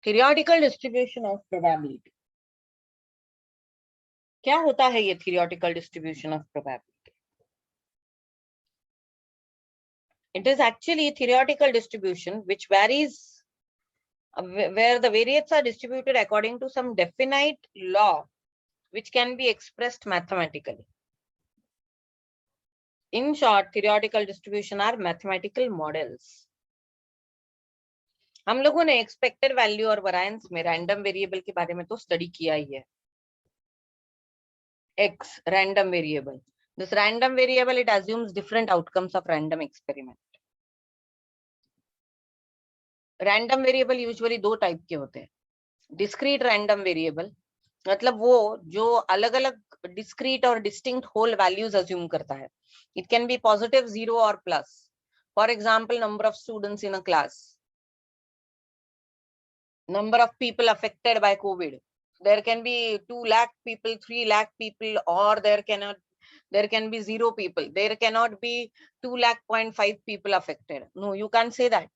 theoretical distribution of probability. क्या होता है ये theoretical distribution of probability? It is actually a theoretical distribution which varies, where the variates are distributed according to some definite law which can be expressed mathematically. In short, theoretical distribution are mathematical models. हम लोगों ने expected value और variance में random variable के बारे में तो study किया ही है. X, random variable. This random variable, it assumes different outcomes of random experiment. Random variable usually दो type के होते हैं. Discrete random variable, मतलब वो जो अलग अलग discrete और distinct whole values assume करता है. It can be positive, 0 or plus. For example, number of students in a class. Number of people affected by COVID. There can be 2 lakh people, 3 lakh people, or there can be 0 people. There cannot be 2 lakh 0.5 people affected. No, you can't say that.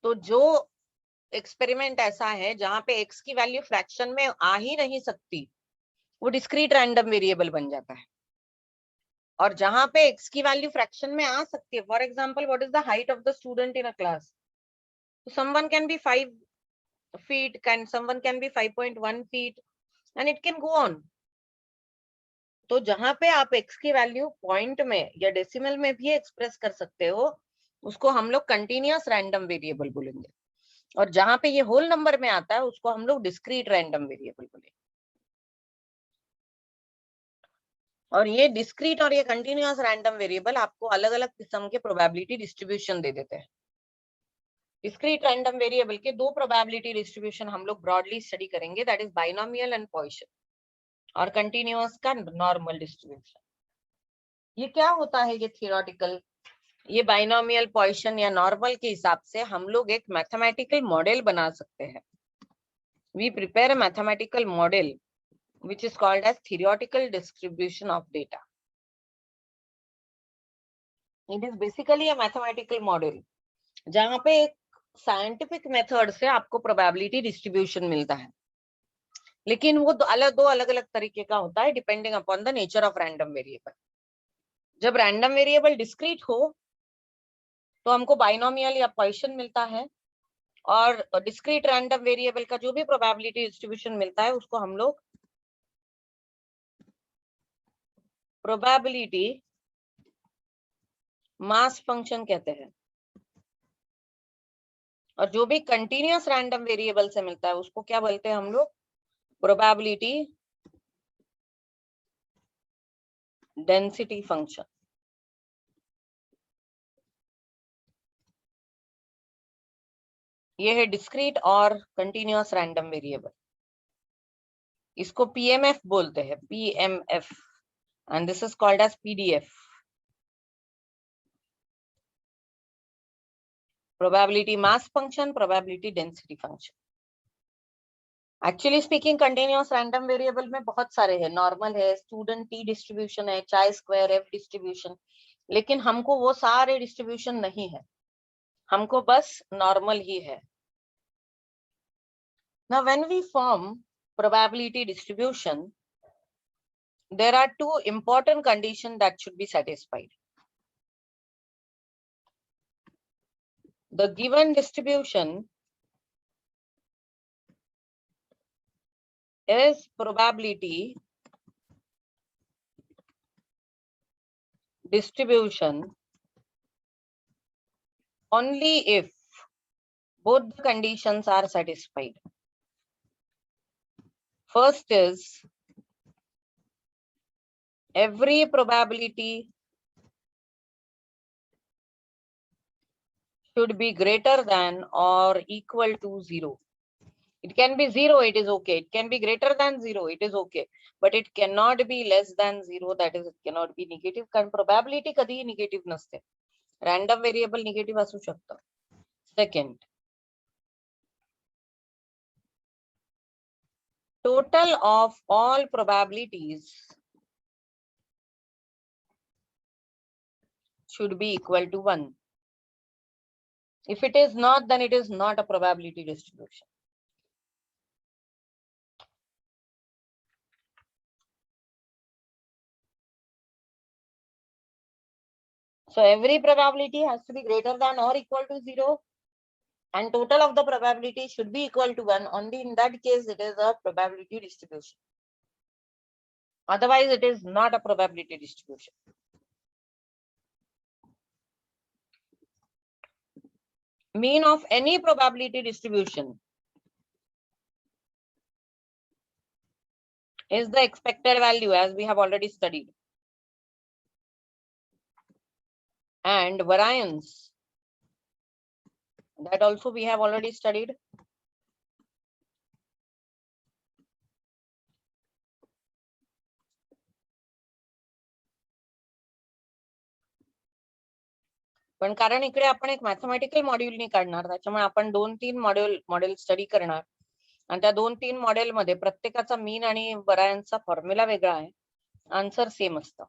तो जो experiment ऐसा है जहां पे x की value fraction में आ ही नहीं सकती, वो डिस्क्रीट रैंडम वेरिएबल बन जाता है. और जहां पे x की वैल्यू फ्रैक्शन में आ सकती है, for example what is the height of the student in a class, someone can be 5 feet, someone can be 5.1 feet, and it can go on. तो जहां पे आप x की वैल्यू पॉइंट में या डेसिमल में भी एक्सप्रेस कर सकते हो, उसको हम लोग कंटिन्यूअस रैंडम वेरिएबल बोलेंगे. और जहां पे ये होल नंबर में आता है, उसको हम लोग डिस्क्रीट रैंडम वेरिएबल बोलेंगे. और ये डिस्क्रीट और ये कंटिन्यूअस रैंडम वेरिएबल आपको अलग अलग किस्म के प्रोबेबिलिटी डिस्ट्रीब्यूशन दे देते हैं. डिस्क्रीट रैंडम वेरिएबल के दो प्रोबेबिलिटी डिस्ट्रीब्यूशन हम लोग ब्रॉडली स्टडी करेंगे, that is binomial and Poisson. और कंटिन्यूअस का नॉर्मल डिस्ट्रीब्यूशन. ये क्या होता है ये थियोरेटिकल? ये बाइनोमियल, पॉइसन या नॉर्मल के हिसाब से हम लोग एक मैथमेटिकल मॉडल बना सकते हैं. We prepare a mathematical model which is called as theoretical distribution of data. It is basically a mathematical model जहां पे एक साइंटिफिक मेथड से आपको प्रोबेबिलिटी डिस्ट्रीब्यूशन मिलता है, लेकिन वो दो अलग अलग तरीके का होता है depending upon the nature of random variable. जब रैंडम वेरिएबल डिस्क्रीट हो तो हमको बाइनोमियल या पॉइसन मिलता है, और डिस्क्रीट रैंडम वेरिएबल का जो भी प्रोबेबिलिटी डिस्ट्रीब्यूशन मिलता है उसको हम लोग प्रोबेबिलिटी मास फंक्शन कहते हैं. और जो भी कंटिन्यूअस रैंडम वेरिएबल से मिलता है उसको क्या बोलते हैं हम लोग? Probability density function. ये है डिस्क्रीट और कंटिन्यूअस रैंडम वेरिएबल. इसको पीएमएफ बोलते हैं, PMF, and this is called as PDF. Probability mass function, probability density function. Actually speaking continuous random variable में बहुत सारे हैं. नॉर्मल है, स्टूडेंट टी डिस्ट्रीब्यूशन है, चाय स्क्वायर एफ डिस्ट्रीब्यूशन. लेकिन हमको वो सारे डिस्ट्रीब्यूशन नहीं है, हमको बस नॉर्मल ही है. Now when we form probability distribution, there are two important conditions that should be satisfied. The given distribution is probability distribution only if both the conditions are satisfied. First is every probability should be greater than or equal to 0. It can be 0, it is okay. It can be greater than 0, it is okay. But it cannot be less than 0, that is, it cannot be negative. कारण probability कधी negative नसते. Random variable negative असू शकतं. Second, total of all probabilities should be equal to 1. If it is not, then it is not a probability distribution. So every probability has to be greater than or equal to 0, and total of the probability should be equal to 1. Only in that case it is a probability distribution. Otherwise, it is not a probability distribution. Mean of any probability distribution is the expected value, as we have already studied. And variance, that also we have already studied. पण कारण इकडे आपण एक mathematical module नाही काढणार, त्याच्यामुळे आपण 2-3 model study करणार, आणि त्या 2-3 मॉडेल मध्ये प्रत्येकाचा मीन आणि variance चा फॉर्म्युला वेगळा आहे, आन्सर सेम असतं.